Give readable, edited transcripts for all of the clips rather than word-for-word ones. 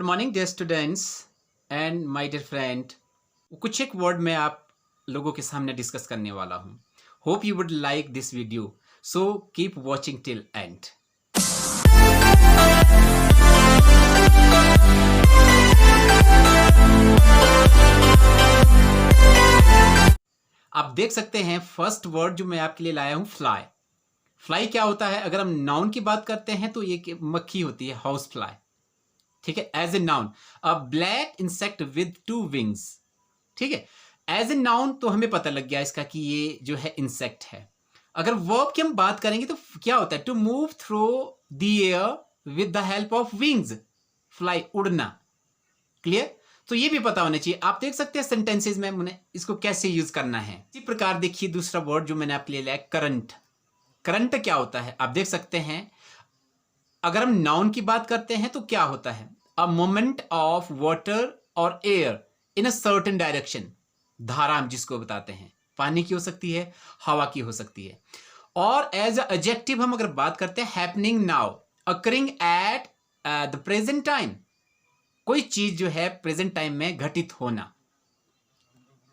Morning dear students and my dear friend. कुछ एक word मैं आप लोगों के सामने डिस्कस करने वाला हूँ। Hope you would like this video, so keep watching till and. आप देख सकते हैं फर्स्ट वर्ड जो मैं आपके लिए लाया हूँ, फ्लाई। फ्लाई क्या होता है? अगर हम नाउन की बात करते हैं तो ये मक्खी होती है, हाउस फ्लाई। ठीक है, as a noun a black insect with 2 wings. ठीक है, एज ए नाउन तो हमें पता लग गया इसका कि ये जो है इंसेक्ट है। अगर वर्ब की हम बात करेंगे तो क्या होता है? To move through the air with the help of wings. Fly, उड़ना। क्लियर? तो ये भी पता होना चाहिए। आप देख सकते हैं सेंटेंसेस में मैंने इसको कैसे यूज करना है। इसी प्रकार देखिए दूसरा वर्ड जो मैंने आपके लिए लिया है, करंट। करंट क्या होता है? आप देख सकते हैं अगर हम नाउन की बात करते हैं तो क्या होता है? अ मोमेंट ऑफ वाटर और air in a certain direction. धारा हम जिसको बताते हैं, पानी की हो सकती है, हवा की हो सकती है। और एज अ एडजेक्टिव हम अगर बात करते हैं, happening now, occurring at the present time. कोई चीज जो है प्रेजेंट टाइम में घटित होना।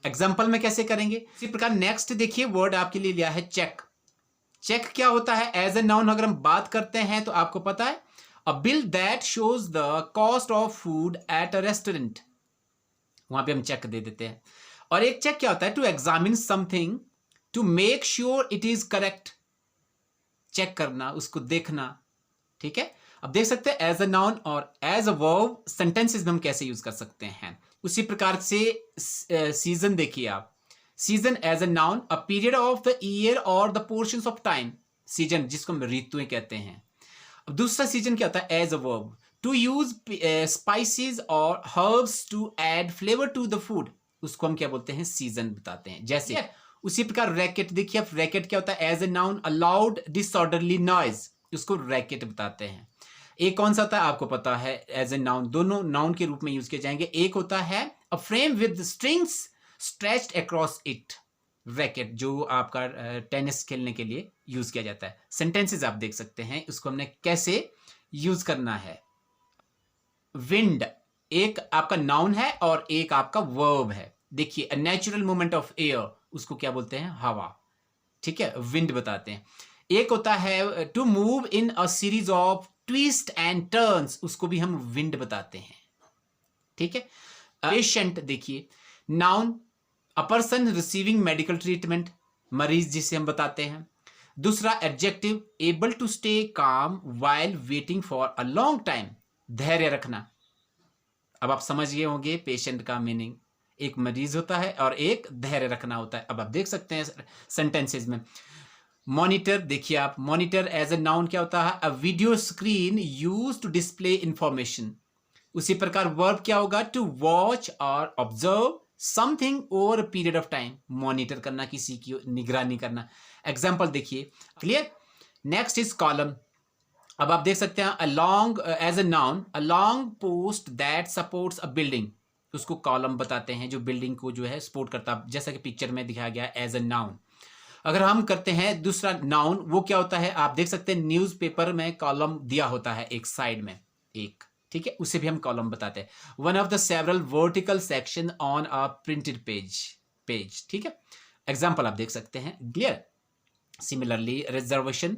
एग्जाम्पल में कैसे करेंगे? इसी प्रकार नेक्स्ट देखिए वर्ड आपके लिए लिया है, चेक। चेक क्या होता है? एज ए नाउन अगर हम बात करते हैं तो आपको पता है, अ bill that shows the cost of food at a restaurant. वहां पे हम चेक दे देते हैं। और एक चेक क्या होता है? To examine something to make sure it is correct. Check करना, उसको देखना। ठीक है, अब देख सकते हैं एज अ नाउन और एज अ वर्ब सेंटेंसेस में हम कैसे यूज कर सकते हैं। उसी प्रकार से सीजन देखिए आप। Season as a noun, a period of the year और the portions of time. Season जिसको हम ऋतुएं कहते हैं। अब दूसरा सीजन क्या होता है? As a verb, to use spices और herbs to add flavour to the food. उसको हम क्या बोलते हैं? सीजन बताते हैं। जैसे उसी प्रकार रैकेट देखिए आप। रैकेट क्या होता है? As a noun, a loud disorderly noise. उसको रैकेट बताते हैं। एक कौन सा होता है? आपको पता है, एज ए नाउन दोनों नाउन के रूप में यूज किए जाएंगे। एक होता है a frame with strings stretched across it. Racket जो आपका टेनिस खेलने के लिए यूज किया जाता है। सेंटेंसेस आप देख सकते हैं उसको हमने कैसे यूज करना है। विंड एक आपका नाउन है और एक आपका वर्ब है। देखिए, a natural movement of air, उसको क्या बोलते हैं? हवा। ठीक है, विंड बताते हैं। एक होता है to move in a series of twist and turns, उसको भी हम विंड बताते हैं। ठीक है, पेशेंट देखिए, noun, a person receiving medical treatment, मरीज जिसे हम बताते हैं। दूसरा adjective, able to stay calm while waiting for a long time, धैर्य रखना। अब आप समझ गए होंगे पेशेंट का मीनिंग। एक मरीज होता है और एक धैर्य रखना होता है। अब आप देख सकते हैं सेंटेंसेस में। मॉनिटर देखिए आप। मॉनिटर एज ए नाउन क्या होता है? A video screen use to display information. उसी प्रकार वर्ब क्या होगा? टू वॉच और observe something over a period of time. Monitor करना, किसी की निगरानी करना। एग्जाम्पल देखिए। क्लियर? Next is column. अब आप देख सकते हैं along as a noun, a long post that supports a building. उसको कॉलम बताते हैं जो बिल्डिंग को जो है सपोर्ट करता है, जैसा कि पिक्चर में दिखाया गया एज ए नाउन। अगर हम करते हैं दूसरा नाउन, वो क्या होता है? आप देख सकते हैं न्यूज़पेपर में कॉलम दिया होता है एक साइड में एक। ठीक है, उसे भी हम कॉलम बताते हैं। One of the several vertical section on a printed page. ठीक है, एग्जाम्पल आप देख सकते हैं। Clear? Similarly reservation.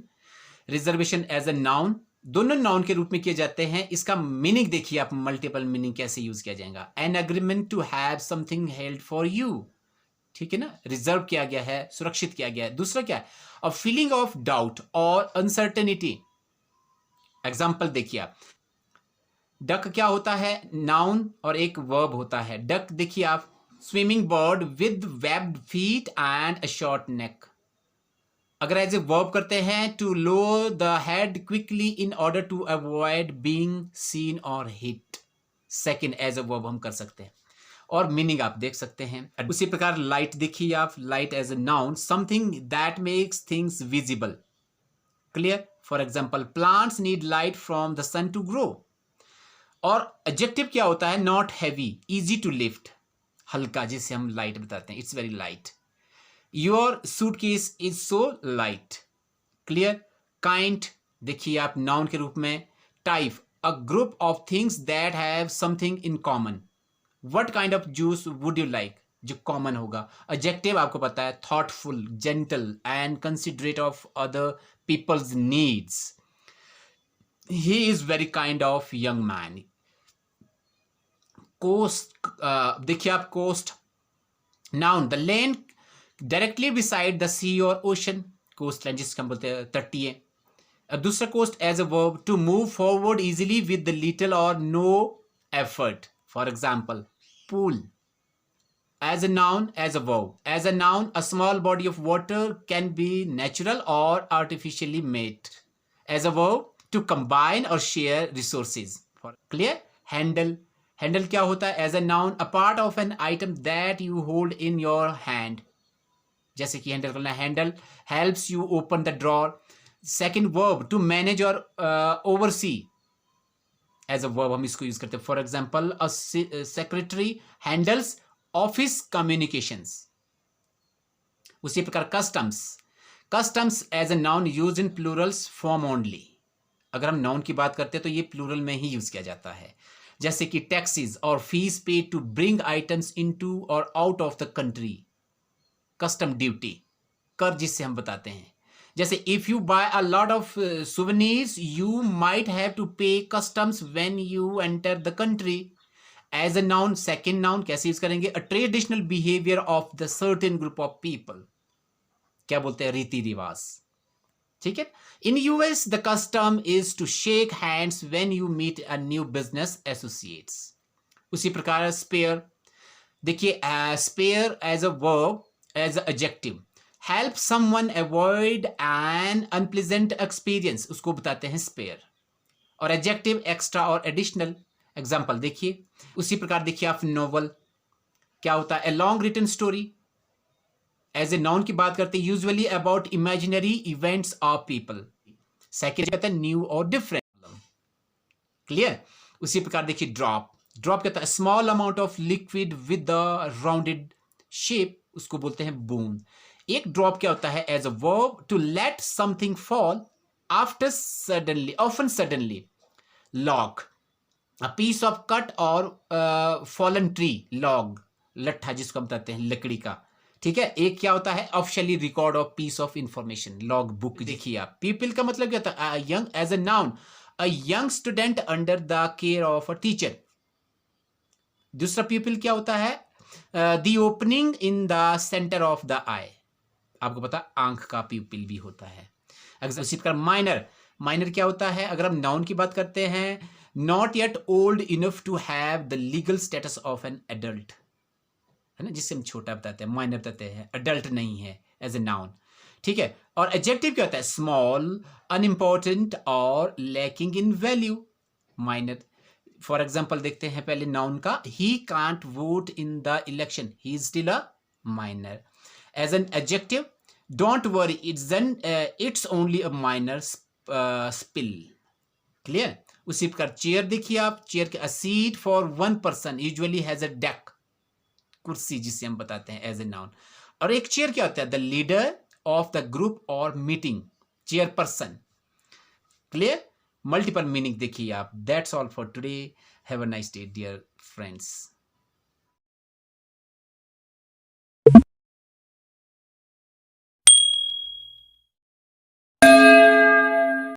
Reservation as a noun, दोनों नाउन के रूप में किए जाते हैं। इसका मीनिंग देखिए आप, मल्टीपल मीनिंग कैसे यूज किया जाएगा। An agreement to have something held for you. ठीक है ना, रिजर्व किया गया है, सुरक्षित किया गया है। दूसरा क्या है? अ फीलिंग ऑफ डाउट और अनसर्टेनिटी। एग्जाम्पल देखिए आप। डक क्या होता है? नाउन और एक वर्ब होता है। डक देखिए आप, swimming bird with webbed feet and a short neck. अगर एज ए वर्ब करते हैं, to low the head quickly in order to avoid being seen और hit. Second as a verb हम कर सकते हैं। और मीनिंग आप देख सकते हैं। उसी प्रकार लाइट देखिए आप। Light as a noun, something that makes things visible. Clear? For example, plants need light from the sun to grow. और एडजेक्टिव क्या होता है? Not heavy, easy to lift, हल्का, जिसे हम लाइट बताते हैं। It's very light. Your suitcase is so light. Clear? Kind देखिए आप, नाउन के रूप में। Type a group of things that have something in common. What kind of juice would you like? जो कॉमन होगा. एडजेक्टिव आपको पता है, thoughtful, gentle and considerate of other people's needs. He is very kind of young man. Coast, देखिए आप, coast noun, the land directly beside the sea और ocean. Coast line जिसको हम बोलते हैं तटीय. अब दूसरा coast as a verb, to move forward easily with little और no effort. For example, pool. As a noun, as a verb. As a noun, a small body of water can be natural or artificially made. As a verb, to combine or share resources. Clear? Handle. Handle क्या होता है? As a noun, a part of an item that you hold in your hand. जैसे कि handle करना, handle helps you open the drawer. Second verb, to manage or oversee. As a verb हम इसको use करते हैं. For example, a secretary handles office communications. उसी प्रकार customs. Customs as a noun use in plurals form only. अगर हम noun की बात करते हैं तो ये प्लूरल में ही यूज किया जाता है. जैसे कि टैक्सेस और fees paid to bring items into और out of the country. Custom duty, कर जिससे हम बताते हैं. जैसे if you buy a lot of souvenirs you might have to pay customs when you enter the country. As a noun, second noun कैसे use करेंगे? A traditional behaviour of the certain group of people. क्या बोलते हैं? रीति रिवाज. ठीक है. In US the custom is to shake hands when you meet a new business associates. उसी प्रकार स्पेयर. देखिए, spare as a verb, as a adjective, help someone avoid an unpleasant experience, उसको बताते हैं स्पेयर. और एडजेक्टिव एक्स्ट्रा और additional. Example देखिए. उसी प्रकार देखिए आप, नोवेल क्या होता है? A long written story. As a noun की बात करते हैं, usually about imaginary events of people. Second कहता है न्यू और डिफरेंट. क्लियर? उसी प्रकार देखिए ड्रॉप. ड्रॉप कहता है small amount of liquid with the rounded shape, उसको बोलते हैं बूंद. एक ड्रॉप क्या होता है? As a verb, to let something fall after suddenly, often suddenly. Log, a piece of cut or fallen tree. log, लट्ठा जिसको हम कहते हैं लकड़ी का. ठीक है. एक क्या होता है? Officially record of piece of information, log book. देखिए आप, पीपल का मतलब क्या होता है? Young. As a noun, a young student under the care of a teacher. दूसरा पीपल क्या होता है? The opening in the centre of the eye. आपको पता, आंख का पीपल भी होता है. उसी प्रकार माइनर. माइनर क्या होता है? अगर हम नाउन की बात करते हैं, not yet old enough to have the legal status of an adult, है ना, जिससे हम छोटा बताते हैं, माइनर बताते हैं, एडल्ट नहीं है एज ए नाउन. ठीक है. और एडजेक्टिव क्या होता है? स्मॉल, अनइम्पॉर्टेंट और lacking in value. Minor. For example देखते हैं पहले नाउन का. He can't vote in the election, he is still a minor. As an adjective, don't worry, it's only a minor spill. Clear? उसी प्रकार chair देखिए आप. Chair के, a seat for one person usually has a deck, कुर्सी जिसे हम बताते हैं एज ए नाउन. और एक चेयर क्या होता है? The leader of the group और meeting, chairperson. Clear? Multiple meaning देखिए आप. That's all for today. Have a nice day dear friends.